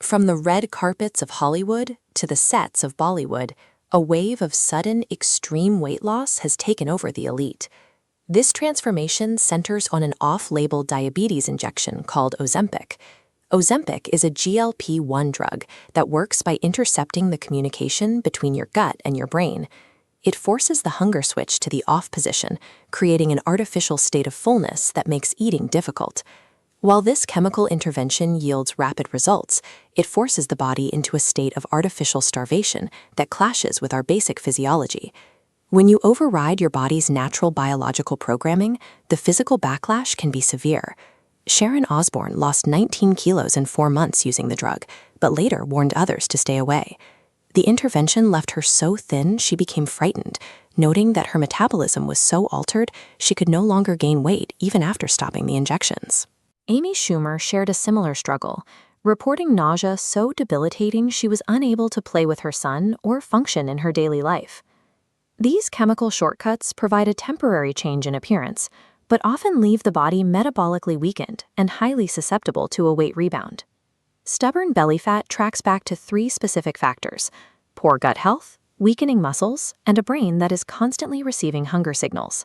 From the red carpets of Hollywood to the sets of Bollywood, a wave of sudden, extreme weight loss has taken over the elite. This transformation centers on an off-label diabetes injection called Ozempic. Ozempic is a GLP-1 drug that works by intercepting the communication between your gut and your brain. It forces the hunger switch to the off position, creating an artificial state of fullness that makes eating difficult. While this chemical intervention yields rapid results, it forces the body into a state of artificial starvation that clashes with our basic physiology. When you override your body's natural biological programming, the physical backlash can be severe. Sharon Osbourne lost 19 kilos in 4 months using the drug, but later warned others to stay away. The intervention left her so thin she became frightened, noting that her metabolism was so altered she could no longer gain weight even after stopping the injections. Amy Schumer shared a similar struggle, reporting nausea so debilitating she was unable to play with her son or function in her daily life. These chemical shortcuts provide a temporary change in appearance, but often leave the body metabolically weakened and highly susceptible to a weight rebound. Stubborn belly fat tracks back to 3 specific factors: poor gut health, weakening muscles, and a brain that is constantly receiving hunger signals.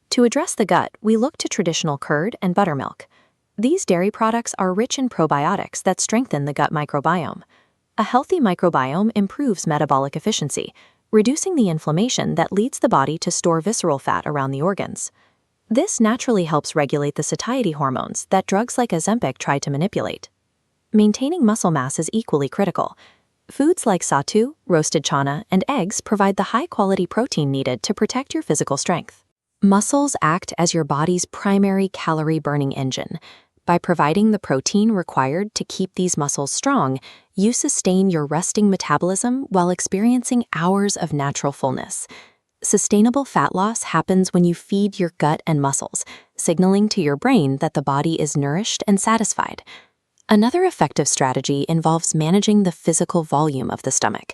To address the gut, we look to traditional curd and buttermilk. These dairy products are rich in probiotics that strengthen the gut microbiome. A healthy microbiome improves metabolic efficiency, reducing the inflammation that leads the body to store visceral fat around the organs. This naturally helps regulate the satiety hormones that drugs like Ozempic try to manipulate. Maintaining muscle mass is equally critical. Foods like sattu, roasted chana, and eggs provide the high-quality protein needed to protect your physical strength. Muscles act as your body's primary calorie-burning engine. By providing the protein required to keep these muscles strong, you sustain your resting metabolism while experiencing hours of natural fullness. Sustainable fat loss happens when you feed your gut and muscles, signaling to your brain that the body is nourished and satisfied. Another effective strategy involves managing the physical volume of the stomach.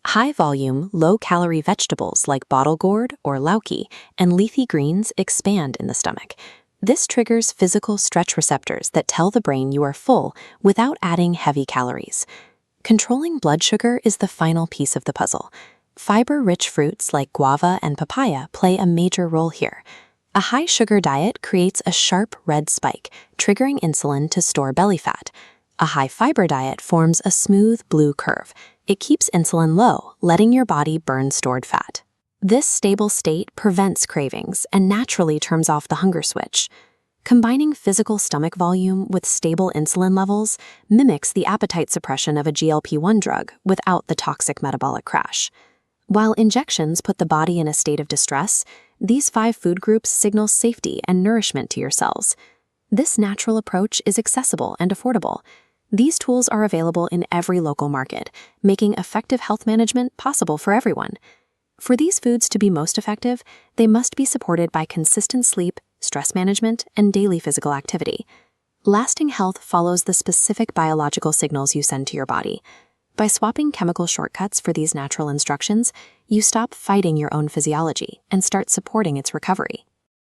High-volume, low-calorie vegetables like bottle gourd or lauki and leafy greens expand in the stomach. This triggers physical stretch receptors that tell the brain you are full without adding heavy calories. Controlling blood sugar is the final piece of the puzzle. Fiber-rich fruits like guava and papaya play a major role here. A high-sugar diet creates a sharp red spike, triggering insulin to store belly fat. A high-fiber diet forms a smooth blue curve. It keeps insulin low, letting your body burn stored fat. This stable state prevents cravings and naturally turns off the hunger switch. Combining physical stomach volume with stable insulin levels mimics the appetite suppression of a GLP-1 drug without the toxic metabolic crash. While injections put the body in a state of distress, these 5 food groups signal safety and nourishment to your cells. This natural approach is accessible and affordable. These tools are available in every local market, making effective health management possible for everyone. For these foods to be most effective, they must be supported by consistent sleep, stress management, and daily physical activity. Lasting health follows the specific biological signals you send to your body. By swapping chemical shortcuts for these natural instructions, you stop fighting your own physiology and start supporting its recovery.